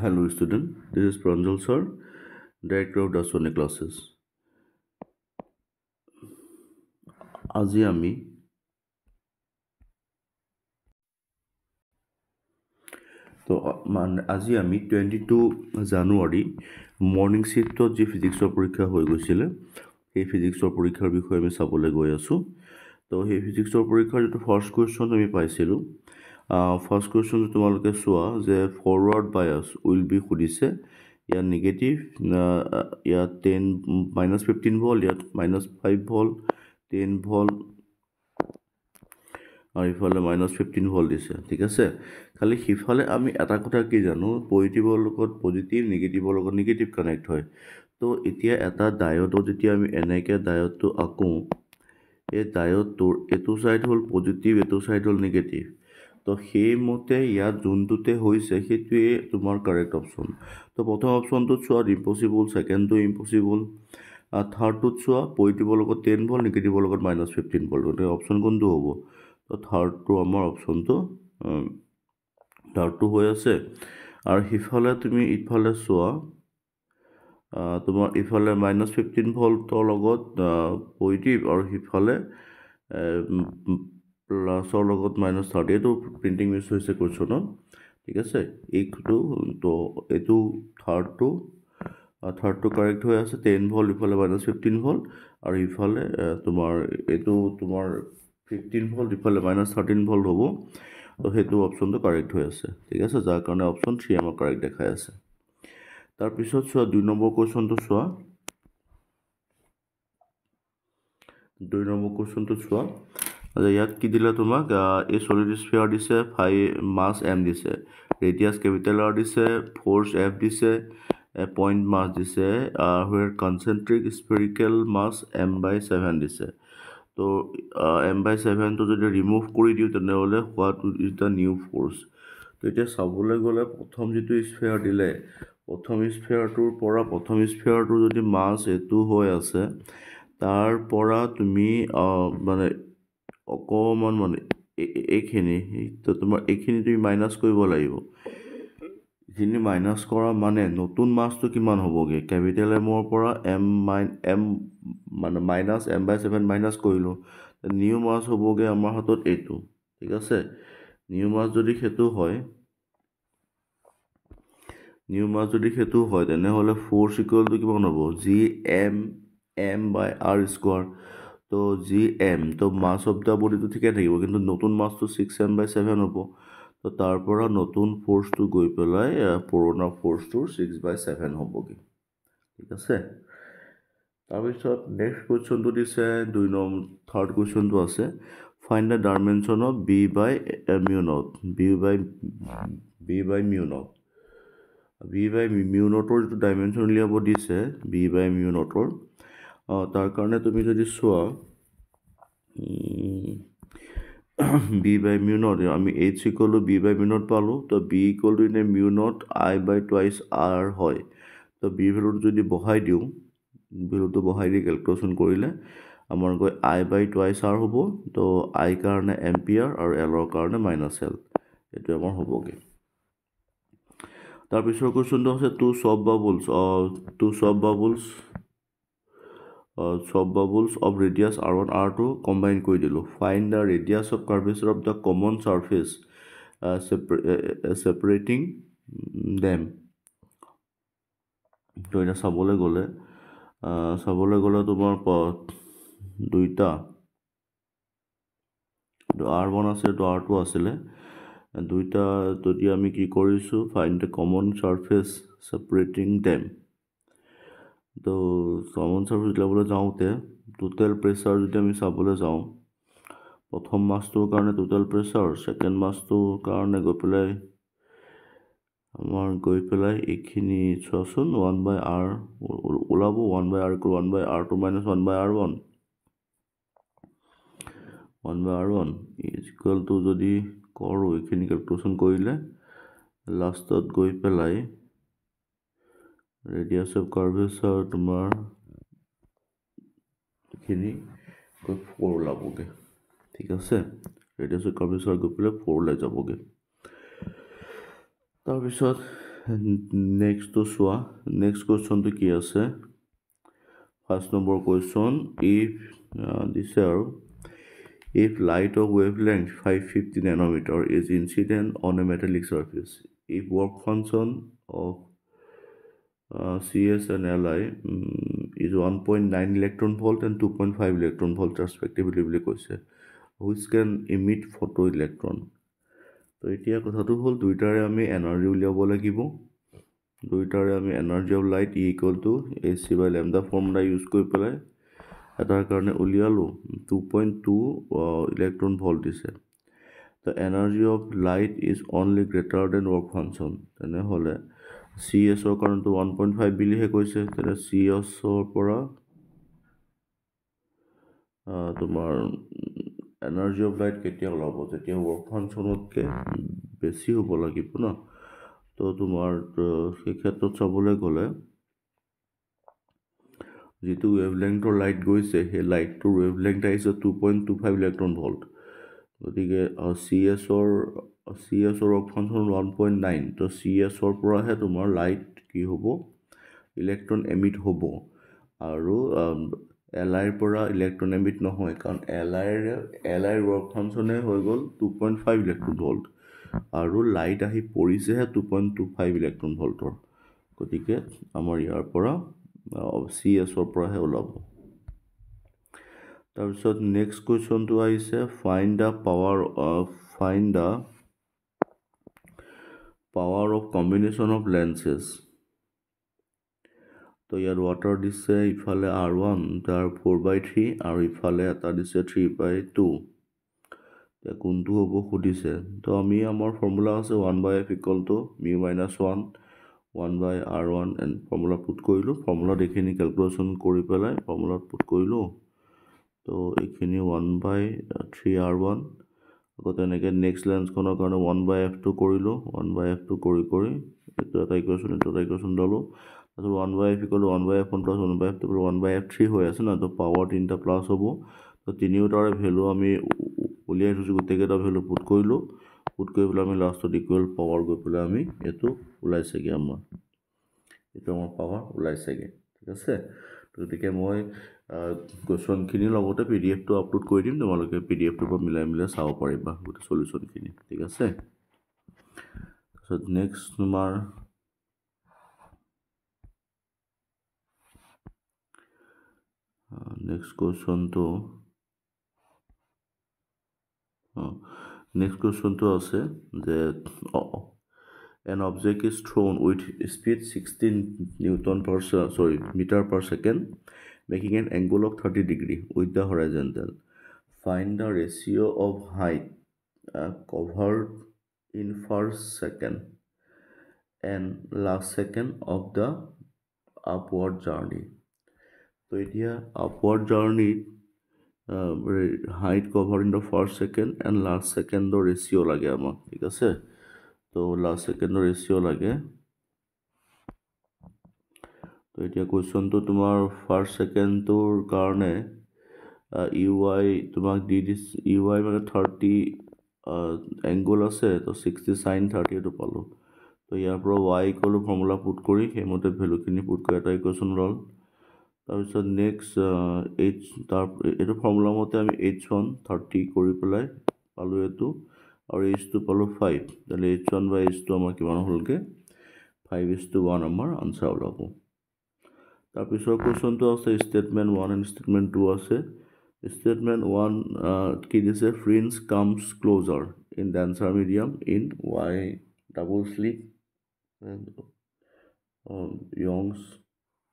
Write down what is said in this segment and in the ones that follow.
Hello student, this is Pranjal sir, Director of Daswani classes. আজি আমি আজি আমি 22 জানুৱাৰী মৰ্নিং শিফ্টত যি ফিজিক্সৰ পৰীক্ষা হৈ গৈছিলে সেই ফিজিক্সৰ পৰীক্ষাৰ বিষয়ে আমি চাবলৈ গৈ আছোঁ। তো সেই ফিজিক্সৰ পৰীক্ষাৰ যিটো ফাৰ্ষ্ট কুৱেশ্যন আমি পাইছিলোঁ, ফাৰ্ষ্ট কুৱেশ্যন তোমালোকে চোৱা যে ফৰৱাৰ্ড বায়াছ উইল বি সুধিছে। ইয়াত নিগেটিভ, ইয়াত 15 ভল্ট, ইয়াত -5 ভল্ট, 10 ভল্ট আৰু ইফালে -15 ভল্ট দিছে। ঠিক আছে, খালি সিফালে আমি এটা কথা কি জানো, পজিটিভৰ লগত পজিটিভ, নিগেটিভৰ লগত নিগেটিভ কানেক্ট হয়। তো এতিয়া এটা ডায়ডত যেতিয়া আমি এনেকৈ ডায়ডটো আঁকো, এই ডায়ডটোৰ এইটো ছাইড হ'ল পজিটিভ, এইটো ছাইড হ'ল নিগেটিভ। তো সেইমতে ইয়াত যোনটোতে হৈছে সেইটোৱে তোমাৰ কাৰেক্ট অপশ্যন। তো প্ৰথম অপশ্যনটোত চোৱা ইম্পচিবল, ছেকেণ্ডটো ইম্পচিবল, থাৰ্ডটোত চোৱা পজিটিভৰ লগত 10 ভল্ট, নিগেটিভৰ লগত -15 ভল্ট। গতিকে অপশ্যন কোনটো হ'ব? তো থাৰ্ডটো আমাৰ অপশ্যনটো থাৰ্ডটো হৈ আছে। আৰু সিফালে তুমি ইফালে চোৱা, তোমাৰ ইফালে -15 ভল্টৰ লগত পজিটিভ আৰু সিফালে প্লাছৰ লগত -30। এইটো প্ৰিণ্টিং মিছ হৈছে কুৱেশ্যনত। ঠিক আছে, এইটো তো এইটো থাৰ্ডটো কাৰেক্ট হৈ আছে। 10 ভল্ট ইফালে -15 ভল্ট আৰু ইফালে তোমাৰ এইটো তোমাৰ 15 ভল্ট ইফালে -13 ভল্ট হ'ব। তো সেইটো অপশ্যনটো কাৰেক্ট হৈ আছে। ঠিক আছে, যাৰ কাৰণে অপশ্যন 3 আমাক কাৰেক্ট দেখাই আছে। তাৰপিছত চোৱা 2 নম্বৰ কুৱেশ্যনটো চোৱা। 2 নম্বৰ কুৱেশ্যনটো চোৱা, ইয়াত কি দিলে তোমাক, এই সলিড স্ফিয়াৰ দিছে, মাছ m দিছে, ৰেডিয়াছ কেপিটেল R দিছে, ফ'ৰ্চ F দিছে, পইণ্ট মাছ দিছে, হুৱেৰ কনচেন্ট্ৰিক স্ফেৰিকেল মাছ m/7 দিছে। তো m/7টো যদি ৰিমুভ কৰি দিওঁ তেনেহ'লে what is the new force. তো এতিয়া চাবলৈ গ'লে প্ৰথম যিটো স্ফেয়াৰ দিলে, প্ৰথম স্ফেয়াৰটোৰ যদি মাছ এইটো হৈ আছে, তাৰ পৰা তুমি মানে অকণমান মানে এইখিনি তো তোমাৰ এইখিনি তুমি মাইনাছ কৰিব লাগিব। এইখিনি মাইনাছ কৰা মানে নতুন মাছটো কিমান হ'বগৈ, কেপিটেল এমৰ পৰা m মানে -m/7 মাইনাছ কৰিলোঁ, নিউ মাছ হ'বগৈ আমাৰ হাতত এইটো। ঠিক আছে, নিউ মাছ যদি সেইটো হয় তেনেহ'লে ফ'ৰ্চ ইকুৱেলটো কিমান হ'ব, Gm/r²। তো Gm, তো মাছ অফ দ্য বডিটো ঠিকে থাকিব, কিন্তু নতুন মাছটো 6m/7 হ'ব। তো তাৰ পৰা নতুন ফ'ৰ্চটো গৈ পেলাই পুৰণা ফ'ৰ্চটোৰ 6/7 হ'বগৈ। ঠিক আছে, তাৰপিছত নেক্সট কুৱেশ্যনটো দিছে থাৰ্ড কুৱেশ্যনটো আছে, find the dimension of b/μ0। b/μ0ৰ যিটো ডাইমেনশ্যন উলিয়াব দিছে b/μ0ৰ, তাৰ কাৰণে তুমি যদি চোৱা b/μ0, আমি h = b/μ0 পালোঁ। তো b = এনে μ0 I/2r হয়। তো b ভেলুটো যদি বহাই দি কেলকুলেশ্যন কৰিলে আমাৰ গৈ I/2r হ'ব। তো I কাৰণে এম্পিয়াৰ আৰু Lৰ কাৰণে -L, এইটো আমাৰ হ'বগৈ। তাৰপিছৰ কুৱেশ্যনটো আছে টু চব বাবুলছ of radius R1 R2 combine কৰি দিলোঁ। Find the radius of curvature of the common surface separating them. তো এতিয়া চাবলৈ গ'লে তোমাৰ দুইটা R1 আছে, এইটো R2 আছিলে, দুইটা যদি আমি কি কৰিছোঁ, find the common surface separating them. তো কমন ছাৰ্ফেচ উলিয়াবলৈ যাওঁতে টোটেল প্ৰেছাৰ যদি আমি চাবলৈ যাওঁ, প্ৰথম মাছটোৰ কাৰণে টোটেল প্ৰেছাৰ, ছেকেণ্ড মাছটোৰ কাৰণে গৈ পেলাই এইখিনি চোৱাচোন 1/r ওলাব, 1/r = 1/r2 - 1/r1 ইকুৱেলটো যদি কৰোঁ, এইখিনি কেলকুলেশ্যন কৰিলে লাষ্টত গৈ পেলাই ৰেডিয়াছ অফ কাৰ্ভেচাৰ তোমাৰ এইখিনি 4 ওলাবগৈ। ঠিক আছে, ৰেডিয়াছ অফ কাৰ্ভেচাৰ গৈ পেলাই 4 ওলাই যাবগৈ। তাৰপিছত নেক্সটটো চোৱা নেক্সট কুৱেশ্যনটো কি আছে ফাৰ্ষ্ট নম্বৰ কুৱেশ্যন ইফ দিছে আৰু if light of wavelength 550 nanometer is incident on a metallic surface, if work function of CS and Li is 1.9 electron volt and 2.5 electron volt respectively, which can emit photo electron. তো এতিয়া কথাটো হ'ল দুইটাৰে আমি energy উলিয়াব লাগিব দুইটাৰে আমি energy of light equal to AC/λ formula use কৰি পেলাই এটাৰ কাৰণে উলিয়ালোঁ 2.2 ইলেক্ট্ৰন ভল্ট দিছে the energy of light is only greater than work function তেনেহ'লে CS ৰ কাৰণেতো 1.5 বুলিহে কৈছে তেনে CS ৰ পৰা তোমাৰ এনাৰ্জি অফ লাইট কেতিয়া ওলাব যেতিয়া ৱৰ্ক ফাংচনতকৈ বেছি হ'ব লাগিব ন তো তোমাৰ সেই ক্ষেত্ৰত চাবলৈ গ'লে যিটো ৱেভলেংথৰ লাইট গৈছে সেই লাইটটোৰ ৱেভলেংথ আহিছে 2.25 ইলেক্ট্ৰন ভল্ট গতিকে CS ৰ ৱৰ্ক ফাংচন 1.9 তো CS ৰ পৰাহে তোমাৰ লাইট কি হ'ব ইলেক্ট্ৰন এমিট হ'ব আৰু Li ৰ পৰা ইলেক্ট্ৰন এমিট নহয় কাৰণ Li ৰ ৱৰ্ক ফাংচনে হৈ গ'ল 2.5 ইলেক্ট্ৰন ভল্ট আৰু লাইট আহি পৰিছেহে 2.25 ইলেক্ট্ৰন ভল্টৰ গতিকে আমাৰ ইয়াৰ পৰা CS ৰ পৰাহে ওলাব তাৰপিছত নেক্সট কুৱেশ্যনটো আহিছে find the power of combination of lenses তো ইয়াত ৱাটাৰ দিছে ইফালে R1 তাৰ 4/3 আৰু ইফালে এটা দিছে 3/2 এতিয়া কোনটো হ'ব সুধিছে তো আমি আমাৰ ফৰ্মুলা আছে 1/f = μ - 1 1/r1 and formula put কৰিলোঁ ফৰ্মুলাত এইখিনি কেলকুলেশ্যন কৰি পেলাই ফৰ্মুলাত পুট কৰিলোঁ তো এইখিনি 1/3r1 আকৌ তেনেকৈ নেক্সট লেন্সখনৰ কাৰণে 1/f2 কৰিলোঁ 1/f2 কৰি এইটো এটা ইকুৱেশ্যন ল'লোঁ তাৰপিছত 1/f = 1/f1 + 1/f2 + 1/f3 হৈ আছে না তো পাৱাৰ 3টা প্লাছ হ'ব তো তিনিওটাৰে ভেলু আমি উলিয়াই থৈছোঁ গোটেইকেইটা ভেলু পুট কৰি পেলাই আমি লাষ্টত ইকুৱেল পাৱাৰ গৈ পেলাই আমি এইটো ওলাইছেগৈ আমাৰ পাৱাৰ ওলাইছেগৈ ঠিক আছে গতিকে মই কুৱেশ্যনখিনিৰ লগতে PDF-টো আপলোড কৰি দিম তোমালোকে PDF-টোৰ পৰা মিলাই চাব পাৰিবা গোটেই চলিউশ্যনখিনি ঠিক আছে তাৰপিছত নেক্সট তোমাৰ নেক্সট কুৱেশ্যনটো আছে যে an object is thrown with speed 16 meter per second making an angle of 30 degree with the horizontal find the ratio of height covered in first second and last second of the upward journey তো এতিয়া upward journey height covered in the first second and last second ratio লাগে আমাক ঠিক আছে তো last সেকেন্ডৰ ratio' লাগে তো এতিয়া কুৱেশ্যনটো তোমাৰ ফাৰ্ষ্ট সেকেন্ডটোৰ কাৰণে UI তোমাক দি দিছে UI মানে 30 এংগল আছে তো 60 sin 30 এইটো পালোঁ তো ইয়াৰ পৰা Y = ফৰ্মুলা পুট কৰি সেইমতে ভেলুখিনি পুট কৰি এটা ইকুৱেশ্যন ল'ল তাৰপিছত নেক্সট এইটো ফৰ্মুলা মতে আমি H1 30 কৰি পেলাই পালোঁ এইটো আৰু H2 পালোঁ 5 তাহলে H1 by H2 আমাৰ কিমান হ'লগে 5:1 আমাৰ আনসাৰ ওলাব তাৰপিছৰ কুৱেশ্যনটো আছে ষ্টেটমেন্ট 1 and ষ্টেটমেন্ট 2 আছে ষ্টেটমেন্ট 1 কি দিছে fringe comes closer in denser medium in Y double slit and Young's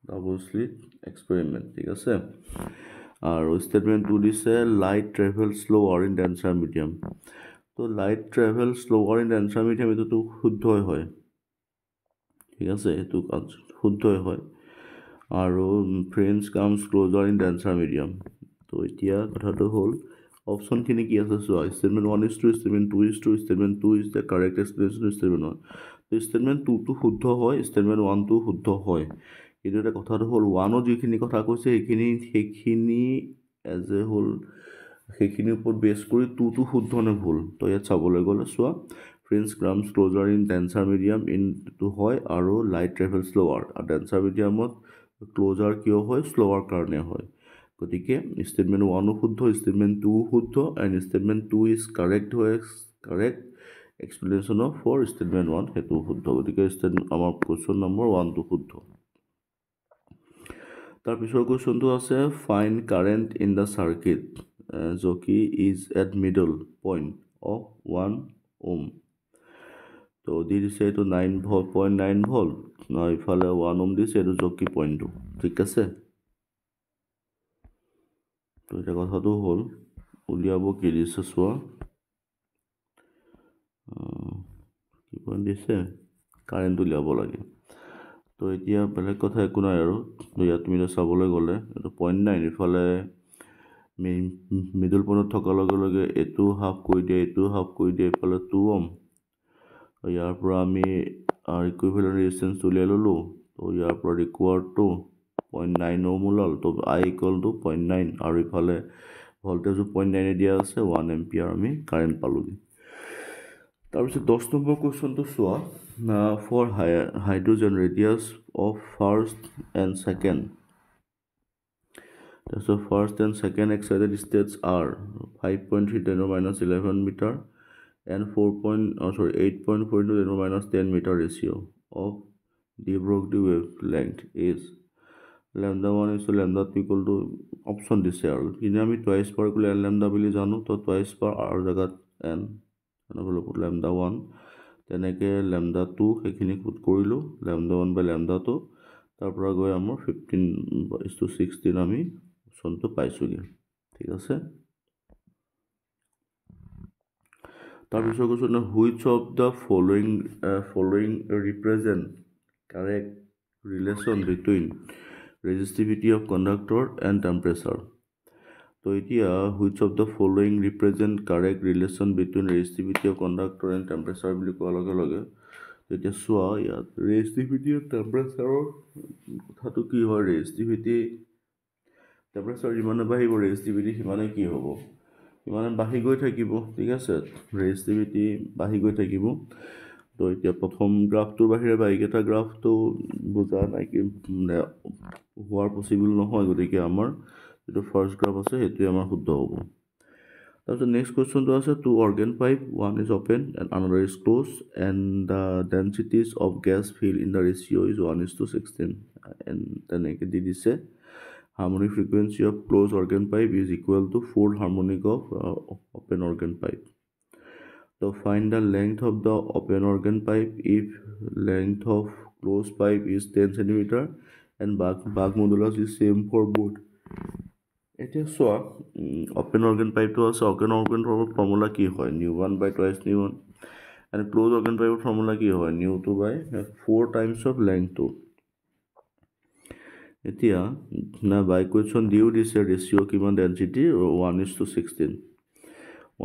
double slit experiment ঠিক আছে আৰু ষ্টেটমেন্ট 2 দিছে light travels slower in denser medium তো light travel slower in denser medium এইটোতো শুদ্ধই হয় ঠিক আছে এইটো শুদ্ধই হয় আৰু fringe comes closer in denser medium তো এতিয়া কথাটো হ'ল অপশ্যনখিনি কি আছে চোৱা statement 1 is true statement 2 is true statement 2 is the correct explanation of statement 1 তো ষ্টেটমেণ্ট 2টো শুদ্ধ হয় ষ্টেটমেণ্ট 1টো শুদ্ধ হয় কিন্তু এটা কথাটো হ'ল 1ত যিখিনি কথা কৈছে সেইখিনি এজ এ হ'ল সেইখিনিৰ ওপৰত বেছ কৰি 2টো শুদ্ধ নে ভুল তো ইয়াত চাবলৈ গ'লে চোৱা Prince comes closer in denser medium into হয় আৰু light travel slower আৰু denser mediumত closer কিয় হয় slower কাৰণে হয় গতিকে statement 1 শুদ্ধ statement 2 শুদ্ধ and statement 2 is correct explanation of for statement 1 সেইটো শুদ্ধ গতিকে আমাৰ question number 1 টো শুদ্ধ তাৰ পিছৰ কোৱেশ্চনটো আছে fine current in the circuit jockey is at middle point of 1 ওম তো দি দিছে এইটো 9.9 ভল্ট ইফালে 1 ওম দিছে এইটো জকি পইণ্টটো ঠিক আছে তো এতিয়া কথাটো হ'ল উলিয়াব কি দিছে চোৱা কি পইণ্ট দিছে কাৰেণ্ট উলিয়াব লাগে তো এতিয়া বেলেগ কথা একো নাই আৰু ইয়াত তুমি চাবলৈ গ'লে এইটো 0.9 ইফালে মিডল পইণ্টত থকাৰ লগে লগে এইটো হাফ কৰি দিয়ে এইফালে 2 ওম ইয়াৰ পৰা আমি ইকুইভেলেণ্ট ৰেজিষ্টেঞ্চ উলিয়াই ল'লোঁ তো ইয়াৰ পৰা ৰিকুৱাৰ্ড টু 0.9 ওম ওলাল তো আই ইকুৱেল টু 0.9 আৰু ইফালে ভল্টেজো 0.9 দিয়া আছে 1 এম্পিয়াৰ আমি কাৰেণ্ট পালোঁগৈ তাৰপিছত 10 নম্বৰ কুৱেশ্যনটো চোৱা for hydrogen radius of first and second তাৰপিছত first and second excited states are 5.3 × -11 metre and 8.4 × -10 meter ratio of de Broglie wavelength is lambda 1 is to lambda 2 equal to option দিছে আৰু কিন্তু আমি twice per equal n lambda বুলি জানো তো twice per r জাগাত n lambda 1 তেনেকৈ lambda 2 সেইখিনি পুট কৰিলোঁ lambda 1 by lambda 2 তাৰ পৰা গৈ আমাৰ 15:16 আমি অপশ্যনটো পাইছোঁগৈ ঠিক আছে তাৰপিছত কৈছোঁ which of the following represent correct relation between resistivity of conductor and temperature তো এতিয়া which of the following represent correct relation between resistivity of conductor and temperature বুলি কোৱাৰ লগে লগে তেতিয়া চোৱা ইয়াত ৰেজিষ্টিভিটি অফ টেম্পাৰেচাৰৰ কথাটো কি হয় ৰেজিষ্টিভিটি টেম্পাৰেচাৰ যিমানে বাঢ়িব ৰেজিষ্টিভিটি সিমানে কি হ'ব ইমানে বাঢ়ি গৈ থাকিব ঠিক আছে ৰেজিষ্টিভিটি বাঢ়ি গৈ থাকিব তো এতিয়া প্ৰথম গ্ৰাফটোৰ বাহিৰে বাকীকেইটা গ্ৰাফটো বুজা নাই কি হোৱাৰ পচিবল নহয় গতিকে আমাৰ যিটো ফাৰ্ষ্ট গ্ৰাফ আছে সেইটোৱে আমাৰ শুদ্ধ হ'ব তাৰপিছত নেক্সট কুৱেশ্যনটো আছে two organ pipe one is open and another is closed and the densities of gas filled in the ratio' is 1:16 and তেনেকৈ দি দিছে harmonic frequency of closed organ pipe is equal to 4 harmonic of open organ pipe. So find the length of the open organ pipe if length of closed pipe is 10 cm and Bach modulus is same for both. এতিয়া চোৱা open organ pipe তো আছে open organ pipe formula কি হয় nu1 by twice nu1 and closed organ pipe formula কি হয় nu2 by 4 times of length 2 এতিয়া না বাই কুৱেশ্যন দিও দিছে ৰেচিঅ' কিমান ডেনচিটি 1:16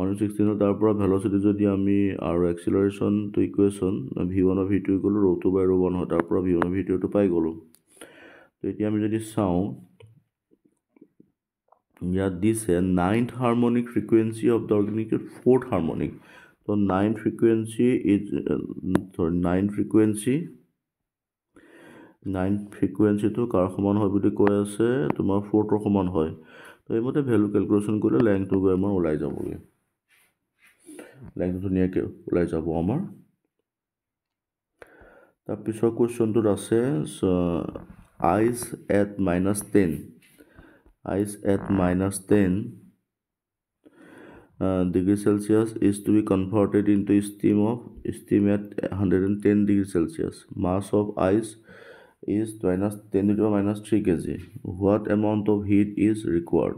1:16 তাৰ পৰা ভেলচিটি যদি আমি আৰু এক্সিলাৰেশ্যনটো ইকুৱেশ্যন v1 of v2 গ'লোঁ ρ2 by ρ1 হয় তাৰ পৰা v1 of v2 পাই গ'লোঁ তো এতিয়া আমি যদি চাওঁ ইয়াত দিছে 9th harmonic frequency of the organic 4th harmonic তো 9th frequency is 9 ফ্ৰিকুৱেঞ্চিটো কাৰ সমান হয় বুলি কৈ আছে তোমাৰ 4ৰ সমান হয় তো এইমতে ভেলু কেলকুলেশ্যন কৰিলে লেংথটো গৈ আমাৰ ওলাই যাবগৈ লেংথটো ধুনীয়াকৈ ওলাই যাব আমাৰ তাৰপিছৰ কুৱেশ্যনটোত আছে ice at -10 degree Celsius is to be converted into steam at 110 degree Celsius mass of ice is -10⁻³ kg. What amount of heat is required?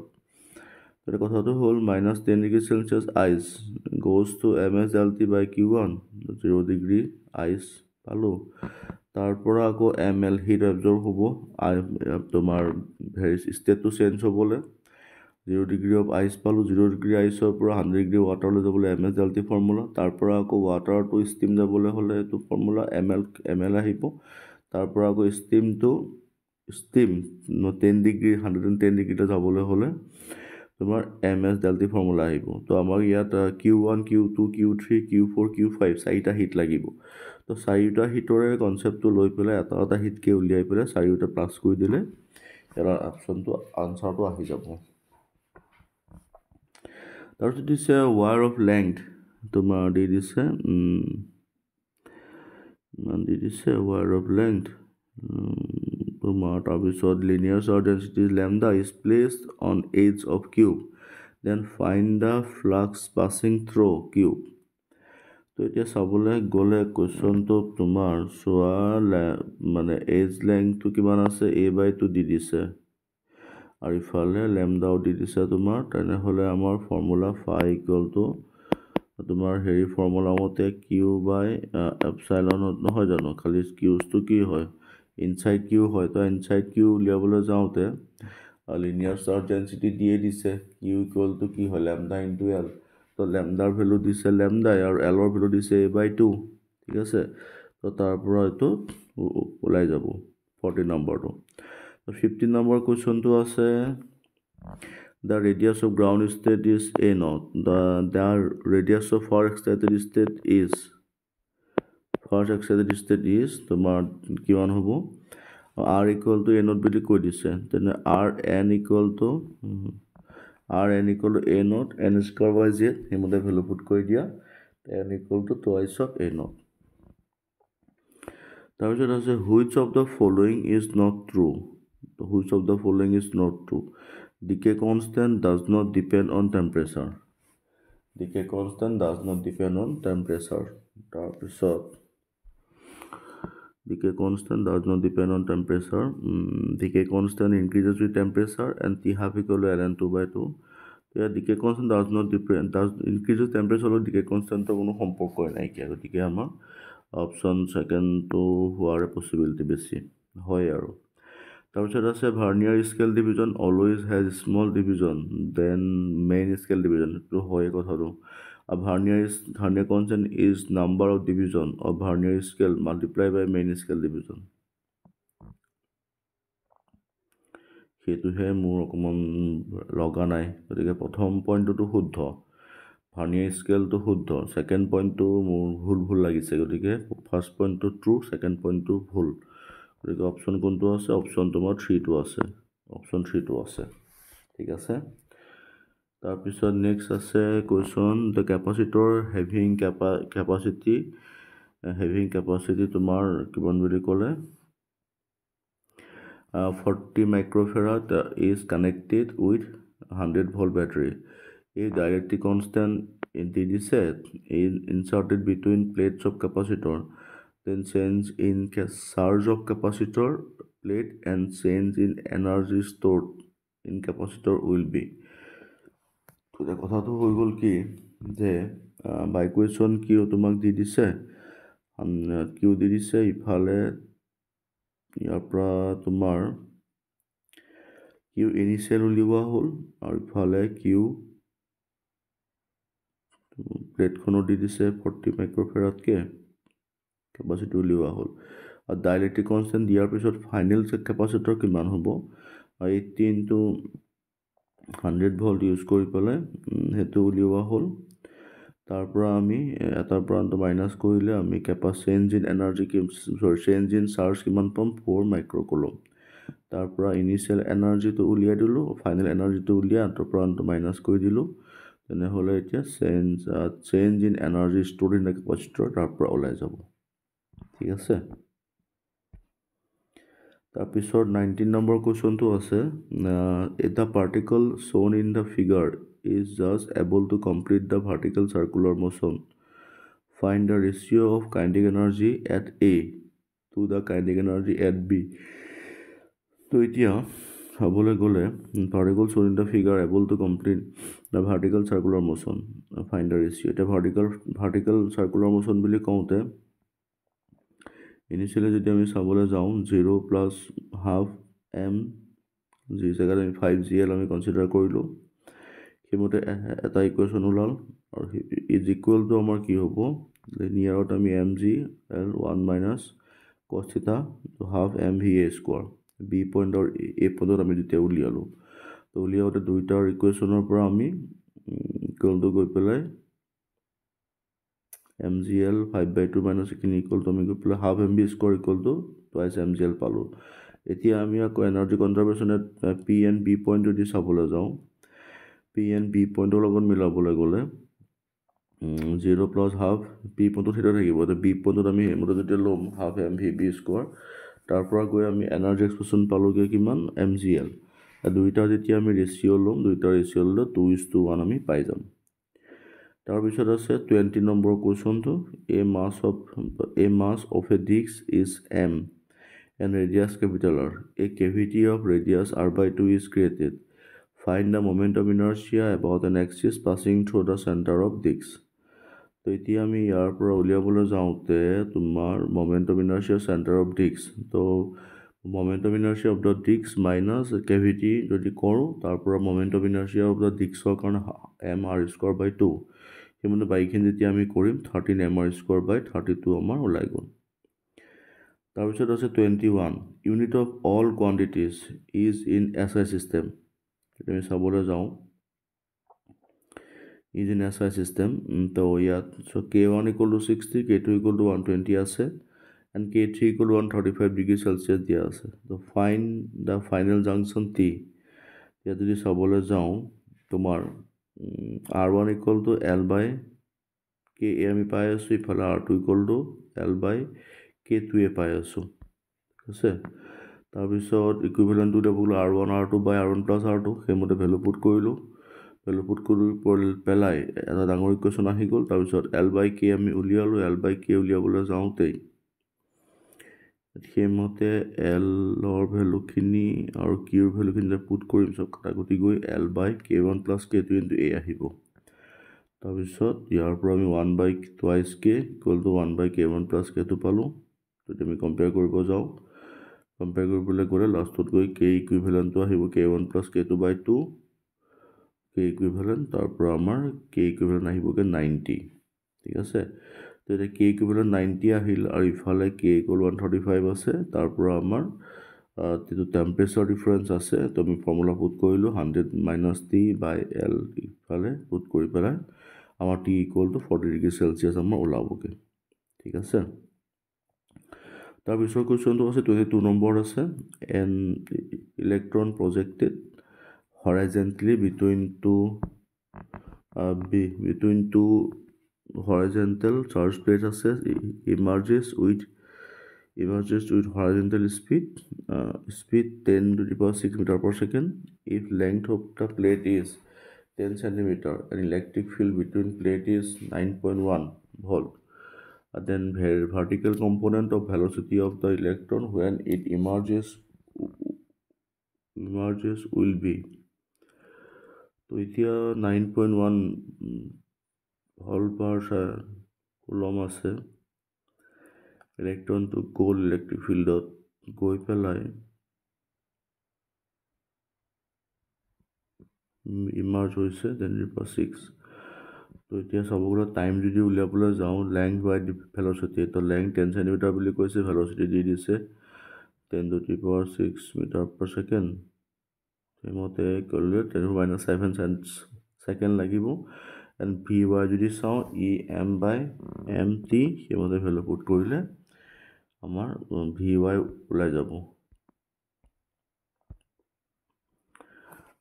The কথাটো হ'ল -10 degree Celsius ice goes to ms delta by q1 0 degree ice পালোঁ তাৰ পৰা আকৌ ml heat absorb হ'ব তোমাৰ ষ্টেটটো change হ'বলৈ 0 degree of ice পালোঁ 0 degree iceৰ পৰা 100 degree waterলৈ যাবলৈ ms delta ফৰ্মুলা তাৰ পৰা আকৌ ৱাটাৰটো ষ্টিম যাবলৈ হ'লে এইটো ফৰ্মুলা ml আহিব তাৰ পৰা আকৌ ষ্টিম 10 ডিগ্ৰী 110 ডিগ্ৰীলৈ যাবলৈ হ'লে তোমাৰ MS ডেল্টা ফৰ্মুলা আহিব তো আমাক ইয়াত Q1 Q2 Q3 Q4 Q5 চাৰিটা হিট লাগিব তো চাৰিটা হিটৰে কনচেপ্টটো লৈ পেলাই এটা হিটকে উলিয়াই পেলাই চাৰিওটা প্লাছ কৰি দিলে ইয়াৰ অপশ্যনটো আনচাৰটো আহি যাব তাৰপিছত দিছে ৱায়াৰ অফ লেংথ তোমাৰ দি দিছে ৱায়াৰ অফ লেংথ তোমাৰ তাৰপিছত linear charge density lambda is placed on edge of cube then find the flux passing through cube তো এতিয়া চাবলৈ গ'লে কুৱেশ্যনটো তোমাৰ চোৱা মানে এজ লেংথটো কিমান আছে A/2 দি দিছে আৰু ইফালে লেমডাও দি দিছে তোমাৰ তেনেহ'লে আমাৰ ফৰ্মুলা ফাই ইকুৱেল টু তোমাৰ হেৰি ফৰ্মুলা মতে কিউ বাই এপচাইলনত নহয় জানো খালি কিউজটো কি হয় ইনচাইড কিউ হয় তো ইনচাইড কিউ উলিয়াবলৈ যাওঁতে লিনিয়াৰ চাৰ্জ ডেন্সিটি দিয়ে দিছে কিউ ইকুৱেল টু কি হয় লেমডা ইনটু এল তো লেমডাৰ ভেলু দিছে লেমডাই আৰু এলৰ ভেলু দিছে A/2 ঠিক আছে তো তাৰ পৰা এইটো ওলাই যাব 14 নম্বৰটো 15 নম্বৰ কুৱেশ্যনটো আছে the radius of ground state is A0 the radius of first excited state is তোমাৰ কিমান হ'ব R equal to A0 বুলি কৈ দিছে তেনে Rn equal to A0 n square by z সেইমতে ভেলু পুট কৰি দিয়া n equal to twice of A0 তাৰপিছত আছে which of the following is not true decay constant does not depend on temperature তাৰপিছত decay constant does not depend on temperature decay constant increases with temperature and T half equal to ln2/2 yeah decay constant does increases temperature or decay constant to কোনো সম্পৰ্কই নাই কি গতিকে আমাৰ option second তো হোৱাৰ possibility বেছি হয় আৰু তাৰপিছত আছে vernier scale division always has small division then main scale division তো হয় কথাটো A vernier constant is number of division of vernier scale multiplied by main scale division. সেইটোহে মোৰ অকমান লগা নাই গতিকে প্ৰথম পইণ্টটো শুদ্ধ ভাৰ্নিয়াৰ স্কেলটো শুদ্ধ সেকেন্ড পইণ্টটো মোৰ ভুল লাগিছে গতিকে ফাৰ্ষ্ট পইণ্টটো ট্ৰু সেকেন্ড পইণ্টটো ভুল গতিকে অপশ্যন কোনটো আছে অপশ্যন তোমাৰ 3টো আছে অপশ্যন 3টো আছে ঠিক আছে তাৰপিছত নেক্সট আছে question the capacitor having capacity তোমাৰ কিমান বুলি ক'লে 40 microfarad is connected with 100 volt battery a dielectric constant is inserted between plates of capacitor then change in charge of capacitor plate and change in energy stored in capacitor will be কথাটো হৈ গ'ল কি যে বাই question Q তোমাক দি দিছে ইফালে ইয়াৰ পৰা তোমাৰ কিউ ইনিচিয়েল উলিওৱা হ'ল আৰু ইফালে কিউ প্লেটখনো দি দিছে 40 মাইক্ৰ'ফেৰাডকে কেপাচিটি উলিওৱা হ'ল আৰু ডাইলেক্ট্ৰিক কনষ্টেণ্ট দিয়াৰ পিছত ফাইনেল কেপাচিটৰ কিমান হ'ব 80 ইনটু 100 ভল্ট ইউজ কৰি পেলাই সেইটো উলিওৱা হ'ল তাৰ পৰা আমি এটাৰ পৰা মাইনাছ কৰিলে আমি চেঞ্জ ইন চাৰ্জ কিমান পাম 4 মাইক্ৰ'কুলম তাৰ পৰা ইনিচিয়েল এনাৰ্জিটো উলিয়াই দিলোঁ ফাইনেল এনাৰ্জিটো উলিয়াই আঁতৰ পৰা মাইনাছ কৰি দিলোঁ তেনেহ'লে এতিয়া change in energy stored in the capacitor তাৰ পৰা ওলাই যাব ঠিক আছে তাৰপিছত 19 নম্বৰ কুৱেশ্যনটো আছে এটা particle shown in the figure is just able to complete the vertical circular motion find the ratio of kinetic energy at A to the kinetic energy at B তো এতিয়া চাবলৈ গ'লে particle shown in the figure able to complete the vertical circular motion find the ratio এটা vertical circular motion বুলি কওঁতে initially যদি আমি চাবলৈ যাওঁ 0 প্লাছ হাফ এম যি জেগাত আমি 5gl আমি কনচিডাৰ কৰিলোঁ সেইমতে এটা ইকুৱেশ্যন ওলাল আৰু ইজ ইকুৱেল টু আমাৰ কি হ'ব লিনিয়াৰত আমি mg l 1 মাইনাছ cos থিটা হাফ mva স্কোৱাৰ বি পইণ্টৰ এ পইণ্টত আমি যেতিয়া উলিয়ালোঁ তো উলিয়াওঁতে দুইটাৰ ইকুৱেশ্যনৰ পৰা আমি ইকুৱেলটো গৈ পেলাই MgL 5/2 minus এইখিনি ইকুৱেলটো আমি গৈ পেলাই হাফ MB স্কোৱাৰ ইকুৱেলটো টুৱাইছ MgL পালোঁ। এতিয়া আমি আকৌ এনাৰ্জি কনজাৰ্ভেশ্যনত P and B পইণ্ট যদি চাবলৈ যাওঁ, P and B পইণ্টৰ লগত মিলাবলৈ গ'লে 0 প্লাছ হাফ P পইণ্টত সেইটো থাকিব। এতিয়া B পইণ্টত আমি সেইমতে যেতিয়া ল'ম হাফ MVB স্কোৱাৰ, তাৰ পৰা গৈ আমি এনাৰ্জি এক্সপ্ৰেশ্যন পালোঁগৈ কিমান MgL। দুইটা যেতিয়া আমি ৰেচিঅ' ল'ম, দুইটা ৰেচিঅ' ল'লে 2:1 আমি পাই যাম। তাৰপিছত আছে 20 number কুৱেশ্যনটো, a mass of a disk is m and radius capital R. A cavity of radius r/2 is created. Find the moment of inertia about an axis passing through the center of disk. তো এতিয়া আমি ইয়াৰ পৰা উলিয়াবলৈ যাওঁতে তোমাৰ moment of inertia center of disk, তো moment of inertia of the disk minus cavity যদি কৰোঁ, তাৰ পৰা moment of inertia of the diskৰ কাৰণে mr²/2, সেইমতে বাইখিনি যেতিয়া আমি কৰিম 13 mr²/32 আমাৰ ওলাই গ'ল। তাৰপিছত আছে 21, unit of all quantities is in SI system. যদি আমি চাবলৈ যাওঁ ইজ ইন SI চিষ্টেম, তো ইয়াত K1 = 60, K2 = 120 আছে, and K3 = 135 ডিগ্ৰী চেলচিয়াছ দিয়া আছে। তো fine the final junction T। ইয়াত যদি চাবলৈ যাওঁ তোমাৰ R1 = L/KA আমি পাই আছোঁ, ইফালে R2 = L/K2 পাই আছোঁ, ঠিক আছে। তাৰপিছত ইকুইভেলেণ্টটো উলিয়াবলৈ R1 R2/R1 + R2 সেইমতে ভেলু পুট কৰিলোঁ। ভেলু পুট কৰি পেলাই এটা ডাঙৰ ইকুৱেশ্যন আহি গ'ল। তাৰপিছত L/K আমি উলিয়ালোঁ। L/K উলিয়াবলৈ যাওঁতেই সেইমতে L-ৰ ভেলুখিনি আৰু Q-ৰ ভেলুখিনি পুট কৰিম, চব কাটাকুটি গৈ L/K1 + K2 × A আহিব। তাৰপিছত ইয়াৰ পৰা আমি 1/2K = 1/K1 + K2 পালোঁ। যদি আমি কম্পেয়াৰ কৰিব যাওঁ, কম্পেয়াৰ কৰিবলৈ গ'লে লাষ্টত গৈ K ইকুইভেলেণ্টটো আহিব K1 + K2/2, K ইকুইভেলেণ্ট, তাৰ পৰা আমাৰ K ইকুইভেলেণ্ট আহিবগৈ 90, ঠিক আছে। তো এতিয়া K ইকুইভেলেণ্ট 90 আহিল আৰু ইফালে K = 135 আছে। তাৰ পৰা আমাৰ যিটো টেম্পাৰেচাৰ ডিফাৰেঞ্চ আছে, তো আমি ফৰ্মুলা পুট কৰিলোঁ 100 - T/L, ইফালে পুট কৰি পেলাই আমাৰ T = 40 ডিগ্ৰী চেলচিয়াছ আমাৰ ওলাবগৈ, ঠিক আছে। তাৰপিছৰ কুৱেশ্যনটো আছে 22 নম্বৰ আছে, N electron projected horizontally between two horizontal charge plates আছে, emerges with horizontal speed 10⁶ m/s. If length of the plate is 10 cm and electric field between plate is 9.1 volt, then vertical component of velocity of the electron when it emerges will be, তো এতিয়া 9.1 ভোল্ট/কুলম আছে। ইলেক্ট্ৰনটো গ'ল electric ফিল্ডত, গৈ পেলাই emerge হৈছে 10⁶। তো এতিয়া চাব গ'লে টাইম যদি উলিয়াবলৈ যাওঁ, লেংথ বাই ভেলচিটি, তো লেংথ 10 cm বুলি কৈছে, ভেলচিটি দি দিছে 10⁶ m/s। সেইমতে কৰিলে 10⁻⁷ ছেকেণ্ড লাগিব। এণ্ড VY যদি চাওঁ EM/MT, সেইমতে ভেলু পুট কৰিলে আমাৰ VY ওলাই যাব।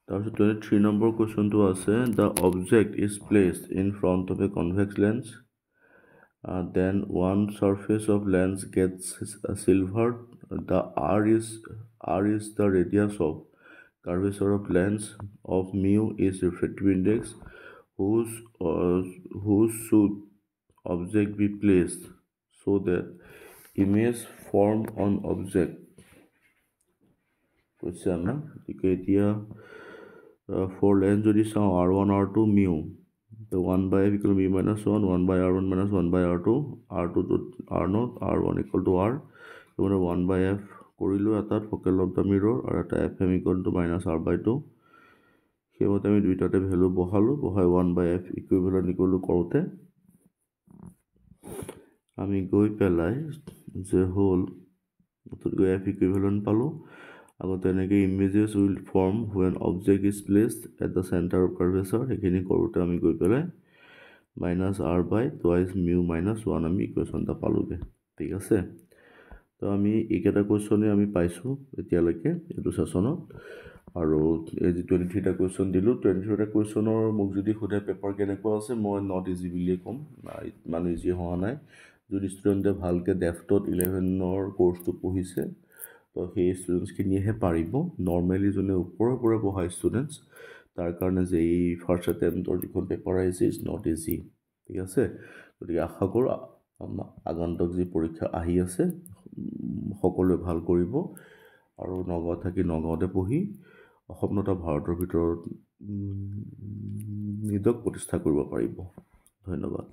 তাৰপিছত 23 নম্বৰ কুৱেশ্যনটো আছে, the object is placed in front of a convex lens, then one surface of lens gets silvered, the R is the radius of curvature of lens of mu is refractive index, whose should object be placed so that image formed on object কৈছে আমাক। গতিকে এতিয়া for lens যদি চাওঁ R1 R2 mu, তো 1/f = mu - 1, 1/R1 - 1/R2, R2 R0, R1 = R, মানে 1/f কৰিলোঁ এটাত ফকেল অফ দ্য মিৰৰ, আৰু এটা FM = -R/2। সেইমতে আমি দুইটাতে ভেলু বহাই 1/f ইকুইভেলেণ্ট কৰোঁতে আমি গৈ পেলাই যে হ'ল গৈ F ইকুইভেলেণ্ট পালোঁ, আগতে এনেকৈ images will form when object is placed at the centre of curvature সেইখিনি কৰোঁতে আমি গৈ পেলাই -r/2 আমি ইকুৱেশ্যন এটা পালোঁগৈ ঠিক আছে তো আমি এইকেইটা কুৱেশ্যনেই আমি পাইছোঁ এতিয়ালৈকে এইটো ছেশ্যনত আৰু এই যি 23টা কুৱেশ্যন দিলোঁ 23টা কুৱেশ্যনৰ মোক যদি সোধে পেপাৰ কেনেকুৱা আছে মই নট ইজি বুলিয়ে ক'ম ইমান ইজি হোৱা নাই যদি ষ্টুডেণ্টে ভালকৈ ডেফটত 11ৰ কৰ্চটো পঢ়িছে তো সেই ষ্টুডেণ্টছখিনিয়েহে পাৰিব নৰ্মেলি যোনে ওপৰে পঢ়া ষ্টুডেণ্টছ তাৰ কাৰণে যে এই ফাৰ্ষ্ট এটেম্পটৰ যিখন পেপাৰ আহিছে ইজ নট ইজি ঠিক আছে গতিকে আশা কৰোঁ আগন্তুক যি পৰীক্ষা আহি আছে সকলোৱে ভাল কৰিব আৰু নগাঁৱত থাকি নগাঁৱতে পঢ়ি অসম তথা ভাৰতৰ ভিতৰত নিজক প্ৰতিষ্ঠা কৰিব পাৰিব ধন্যবাদ